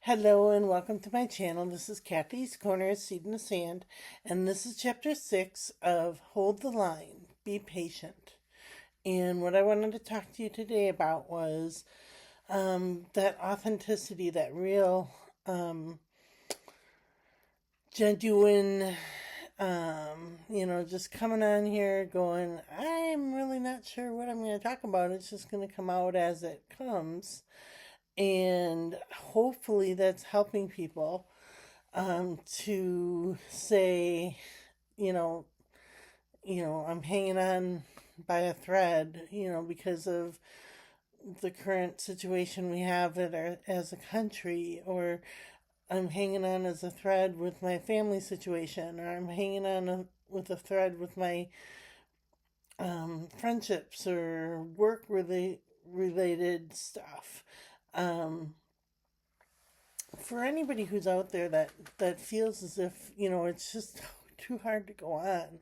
Hello and welcome to my channel. This is Kathy's Corner, Seed in the Sand, and this is chapter 6 of Hold the Line, Be Patient. And what I wanted to talk to you today about was that authenticity, that real, genuine, just coming on here going, I'm really not sure what I'm going to talk about. It's just going to come out as it comes. And hopefully that's helping people to say, you know, I'm hanging on by a thread, because of the current situation we have as a country, or I'm hanging on as a thread with my family situation, or I'm hanging on with a thread with my friendships or work related stuff. Um, for anybody who's out there that feels as if it's just too hard to go on,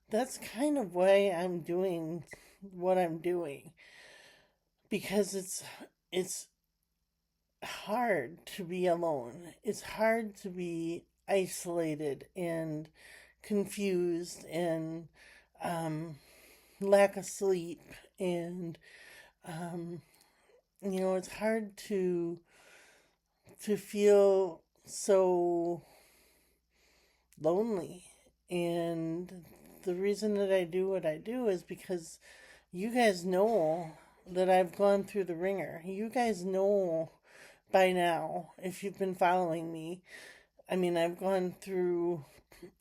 that's kind of why I'm doing what I'm doing, because it's hard to be alone. It's hard to be isolated and confused and um, lack of sleep, and it's hard to feel so lonely. And the reason that I do what I do is because you guys know that I've gone through the ringer. You guys know by now, if you've been following me. I mean, I've gone through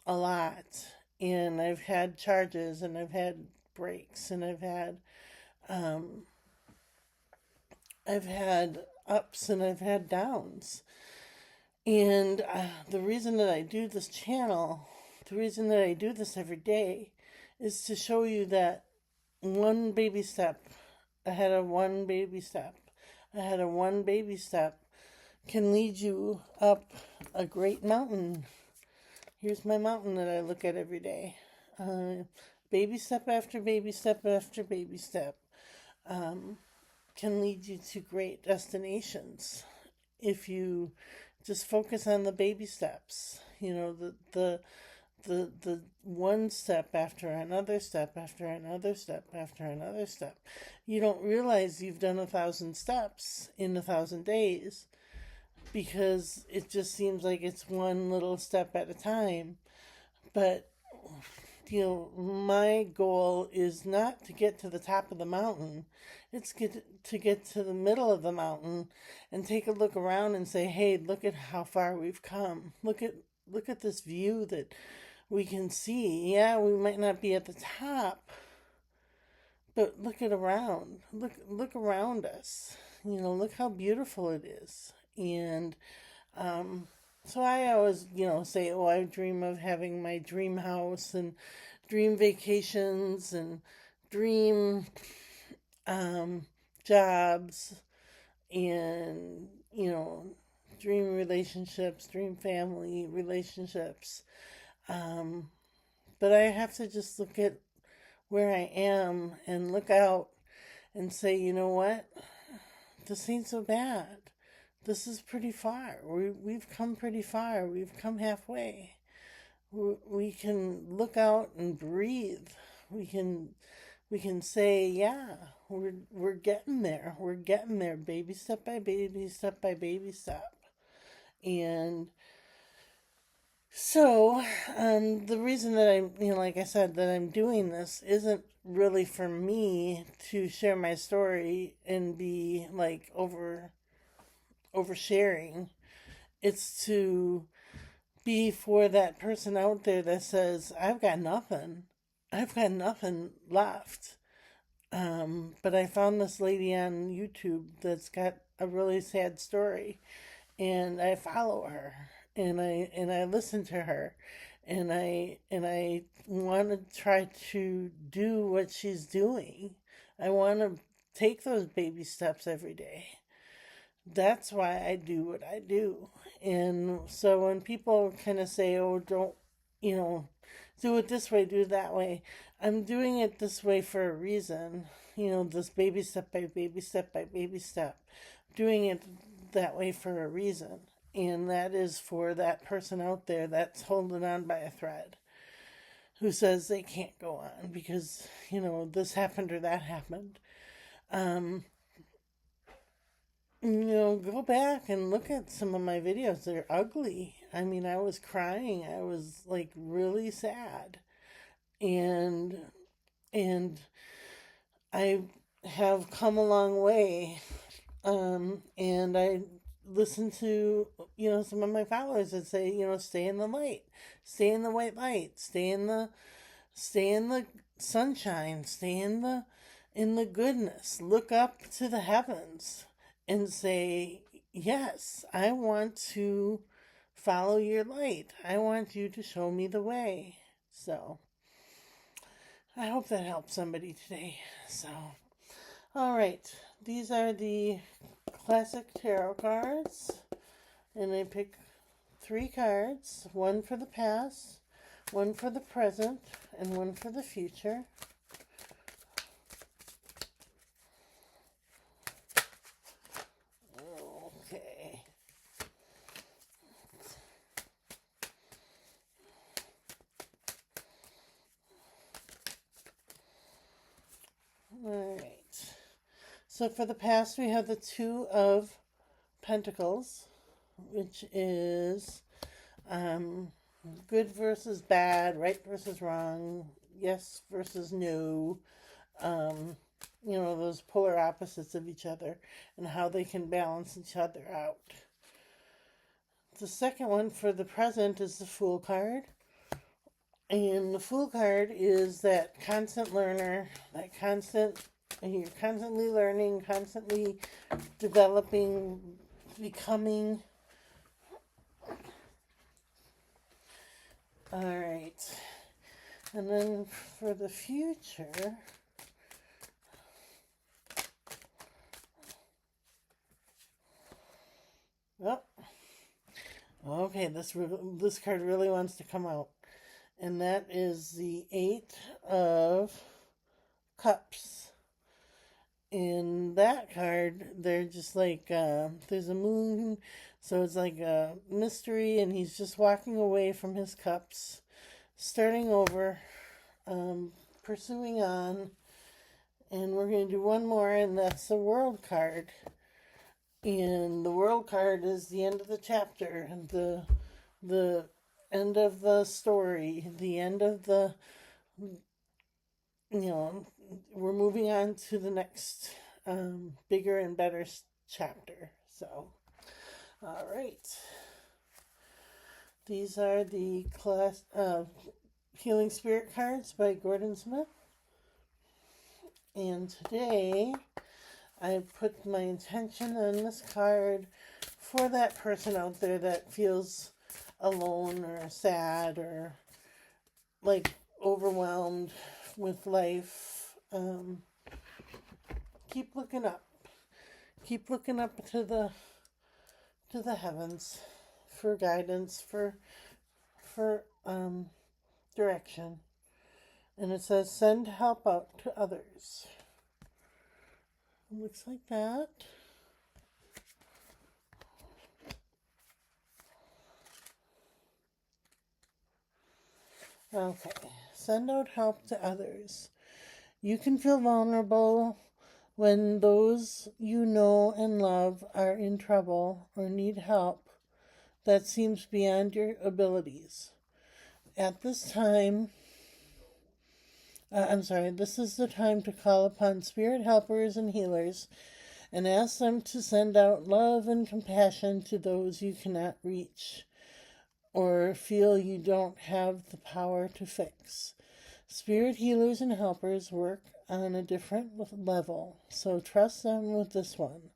a lot, and I've had charges, and I've had breaks, and um, I've had ups, and I've had downs. And the reason that I do this channel, the reason that I do this every day, is to show you that one baby step ahead of one baby step ahead of one baby step can lead you up a great mountain. Here's my mountain that I look at every day. Baby step after baby step after baby step can lead you to great destinations if you just focus on the baby steps. The one step after another step after another step after another step. You don't realize you've done 1,000 steps in 1,000 days, because it just seems like it's one little step at a time. But my goal is not to get to the top of the mountain. It's to get to the middle of the mountain and take a look around and say, "Hey, look at how far we've come. Look at this view that we can see. Yeah, we might not be at the top, but look at around. Look around us. Look how beautiful it is." And so I always, say, "Oh, I dream of having my dream house and dream vacations and dream jobs and, dream relationships, dream family relationships." Um, but I have to just look at where I am and look out and say, you know what? This ain't so bad. This is pretty far. We've come pretty far. We've come halfway. We can look out and breathe. We can say, yeah, we're getting there. We're getting there, baby step by baby step by baby step. And so, the reason that like I said, that I'm doing this isn't really for me to share my story and be like oversharing. It's to be for that person out there that says, I've got nothing. I've got nothing left. But I found this lady on YouTube that's got a really sad story, and I follow her, and I listen to her, and I want to try to do what she's doing. I want to take those baby steps every day. That's why I do what I do. And so when people kind of say, "Oh, don't, you know, do it this way, do it that way," I'm doing it this way for a reason. This baby step by baby step by baby step. Doing it that way for a reason. And that is for that person out there that's holding on by a thread, who says they can't go on because, this happened or that happened. Go back and look at some of my videos. They're ugly. I mean, I was crying. I was like really sad. And and I have come a long way. And I listen to, some of my followers that say, stay in the light, stay in the white light, stay in the sunshine, stay in the goodness. Look up to the heavens and say, yes, I want to follow your light. I want you to show me the way. So I hope that helps somebody today. So, all right. These are the classic tarot cards. And I pick 3 cards, one for the past, one for the present, and one for the future. Okay. All right. So for the past, we have the 2 of Pentacles, which is good versus bad, right versus wrong, yes versus no. Those polar opposites of each other and how they can balance each other out. The second one for the present is the Fool card. And the Fool card is that constant learner, you're constantly learning, constantly developing, becoming. All right. And then for the future, okay, this card really wants to come out. And that is the 8 of Cups. In that card, they're just like, there's a moon, so it's like a mystery, and he's just walking away from his cups, starting over, pursuing on, and we're going to do one more, and that's the World card. And the World card is the end of the chapter, and the end of the story, the end of the, we're moving on to the next bigger and better chapter. So, all right. These are the Healing Spirit cards by Gordon Smith. And today, I put my intention on this card for that person out there that feels alone or sad or like overwhelmed with life. Keep looking up. Keep looking up to the heavens for guidance, for direction. And it says, send help out to others. It looks like that. Okay, send out help to others. You can feel vulnerable when those you know and love are in trouble or need help that seems beyond your abilities. At this time, this is the time to call upon spirit helpers and healers and ask them to send out love and compassion to those you cannot reach or feel you don't have the power to fix. Spirit healers and helpers work on a different level, so trust them with this one.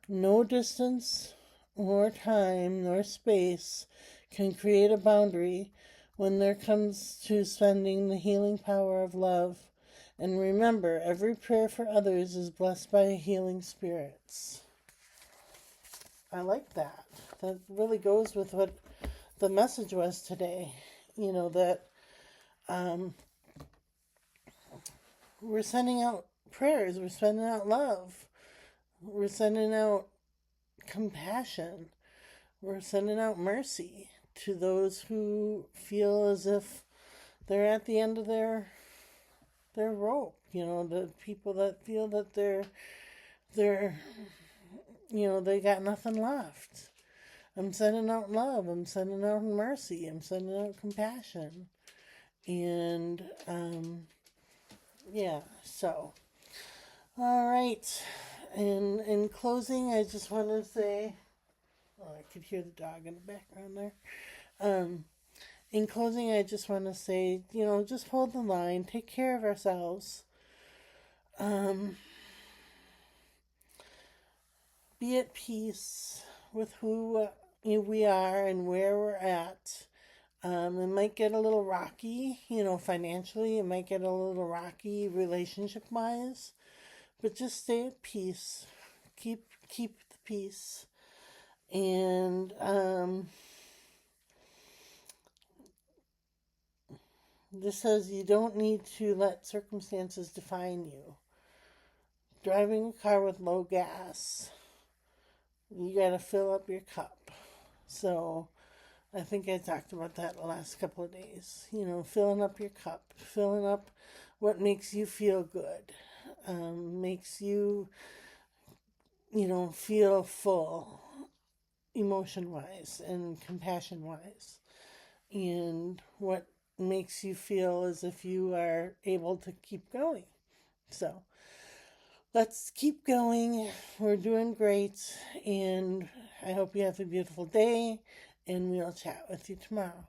No distance, nor time, nor space can create a boundary when there comes to spending the healing power of love. And remember, every prayer for others is blessed by healing spirits. I like that. That really goes with what the message was today. That we're sending out prayers, we're sending out love, we're sending out compassion. We're sending out mercy to those who feel as if they're at the end of their rope. The people that feel that they're they got nothing left. I'm sending out love. I'm sending out mercy. I'm sending out compassion. And yeah, so all right. And in closing, I just want to say, oh, I could hear the dog in the background there. In closing, I just want to say, just hold the line, take care of ourselves. Be at peace with who we are and where we're at. It might get a little rocky, financially. It might get a little rocky relationship-wise, but just stay at peace. Keep the peace, and this says you don't need to let circumstances define you. Driving a car with low gas, you gotta fill up your cup. So I think I talked about that the last couple of days. Filling up your cup, filling up what makes you feel good, makes you, feel full, emotion wise and compassion wise, and what makes you feel as if you are able to keep going. So let's keep going. We're doing great, and I hope you have a beautiful day, and we'll chat with you tomorrow.